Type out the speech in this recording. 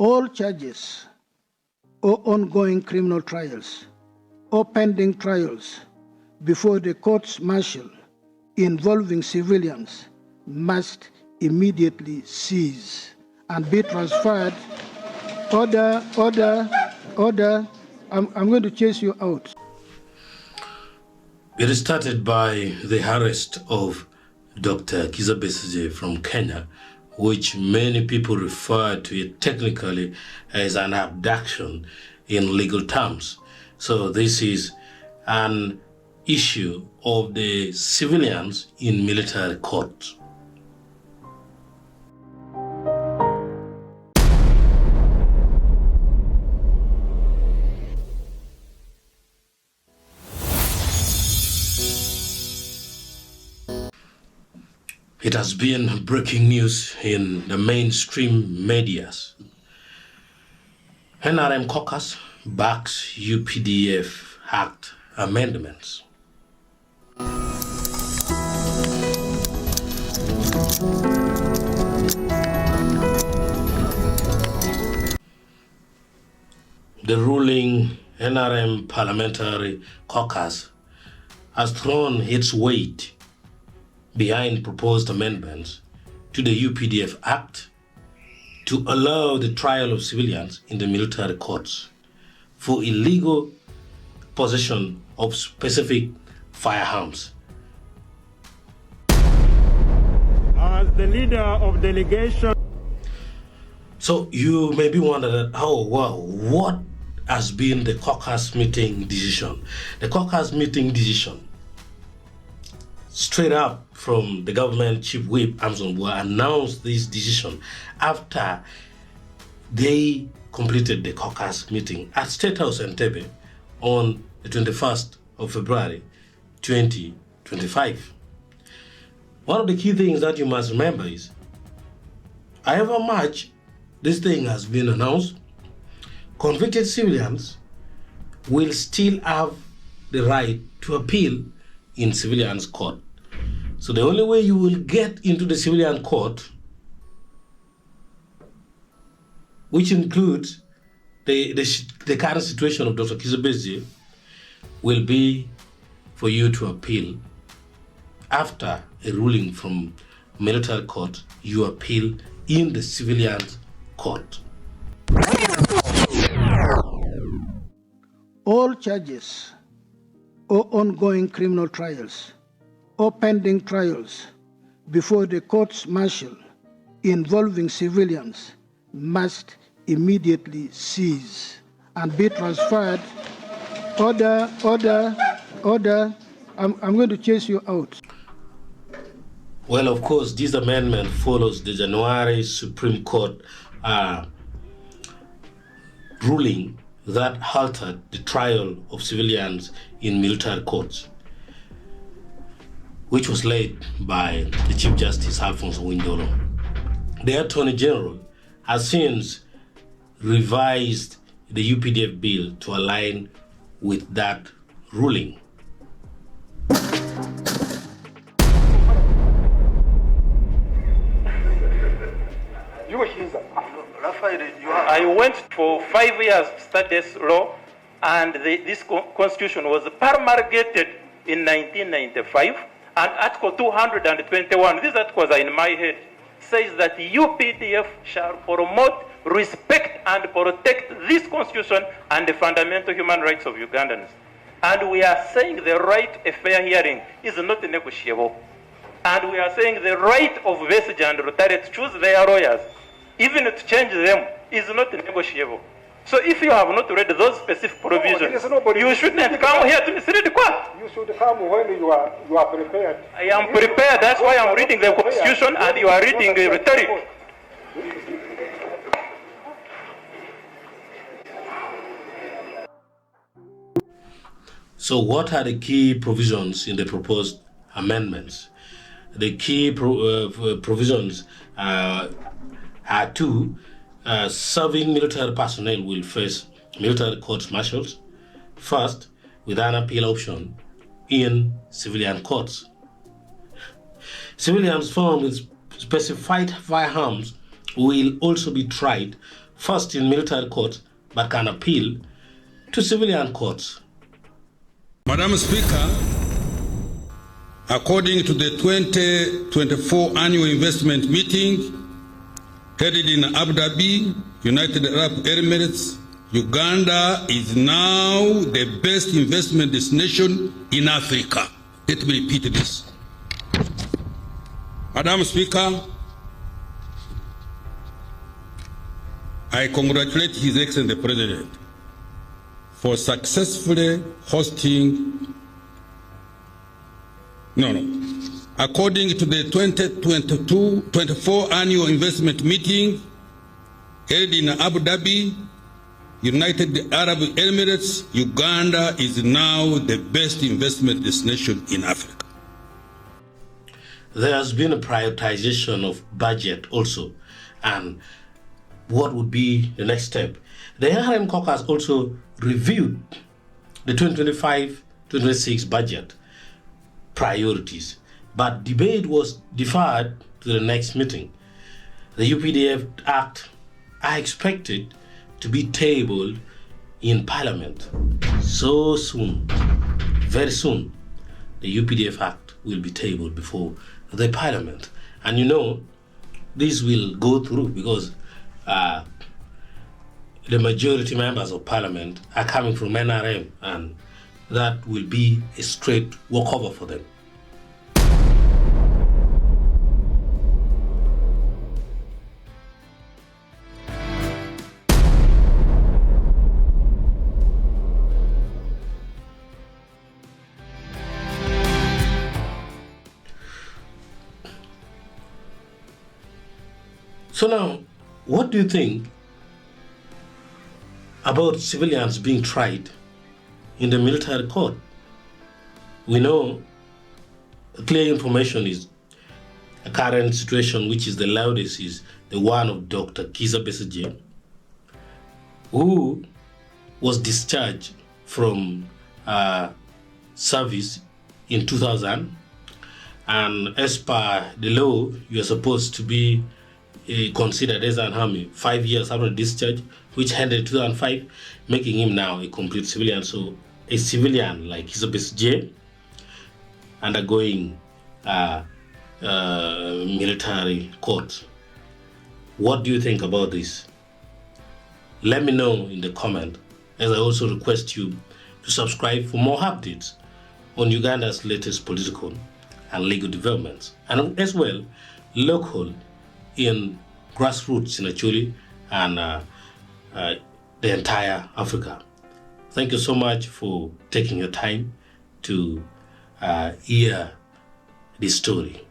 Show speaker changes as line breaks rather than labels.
All charges or ongoing criminal trials or pending trials before the courts martial involving civilians must immediately cease and be transferred. Order. I'm going to chase you out.
It started by the arrest of Dr. Kizza Besigye from Kenya, which many people refer to it technically as an abduction in legal terms. So this is an issue of the civilians in military courts. It has been breaking news in the mainstream medias. NRM Caucus backs UPDF Act amendments. The ruling NRM Parliamentary Caucus has thrown its weight behind proposed amendments to the UPDF Act to allow the trial of civilians in the military courts for illegal possession of specific firearms.
As the leader of delegation.
So you may be wondering, what has been the caucus meeting decision? The caucus meeting decision, straight up from the government chief whip, Amazon, announced this decision after they completed the caucus meeting at State House Entebbe on the 21st of February 2025. One of the key things that you must remember is, however much this thing has been announced, convicted civilians will still have the right to appeal in civilians court. So the only way you will get into the civilian court, which includes the current situation of Dr. Kizza Besigye, will be for you to appeal. After a ruling from military court, you appeal in the civilian court.
All charges or ongoing criminal trials or pending trials before the courts martial involving civilians must immediately cease and be transferred. Order. I'm going to chase you out.
Well, of course, this amendment follows the January Supreme Court ruling that halted the trial of civilians in military courts, which was led by the Chief Justice Alphonse Windolo. The Attorney General has since revised the UPDF bill to align with that ruling.
I went for 5 years to study this law, and this constitution was promulgated in 1995, and Article 221, these articles are in my head, says that UPDF shall promote, respect, and protect this constitution and the fundamental human rights of Ugandans. And we are saying the right of fair hearing is not negotiable. And we are saying the right of Besigye and Rotary to choose their lawyers, even to change them, is not negotiable. So if you have not read those specific provisions, you shouldn't come here to mislead the court.
You should come when you are prepared.
I am prepared. That's why I'm reading the constitution and you are reading the rhetoric.
So what are the key provisions in the proposed amendments? The key provisions are two. Serving military personnel will face military court martials, first with an appeal option in civilian courts. Civilians found with specified firearms will also be tried first in military court, but can appeal to civilian courts.
Madam Speaker, according to the 2024 annual investment meeting held in Abu Dhabi, United Arab Emirates, Uganda is now the best investment destination in Africa. Let me repeat this. Madam Speaker, I congratulate His Excellency the President for successfully hosting. According to the 2022-24 annual investment meeting held in Abu Dhabi, United Arab Emirates, Uganda is now the best investment destination in Africa.
There has been a prioritization of budget also, and what would be the next step? The NRM Caucus also reviewed the 2025-26 budget priorities, but debate was deferred to the next meeting. The UPDF Act are expected to be tabled in Parliament so soon, very soon. The UPDF Act will be tabled before the Parliament, and you know this will go through because the majority members of Parliament are coming from NRM, and that will be a straight walkover for them. So now, what do you think about civilians being tried in the military court? We know clear information is a current situation, which is the loudest, is the one of Dr. Kizza Besigye, who was discharged from service in 2000, and as per the law, you are supposed to be considered as an army 5 years after discharge, which ended in 2005, making him now a complete civilian. So a civilian like Kizza Besigye undergoing military court. What do you think about this? Let me know in the comment, as I also request you to subscribe for more updates on Uganda's latest political and legal developments, and as well local in grassroots in Acholi and the entire Africa. Thank you so much for taking your time to hear this story.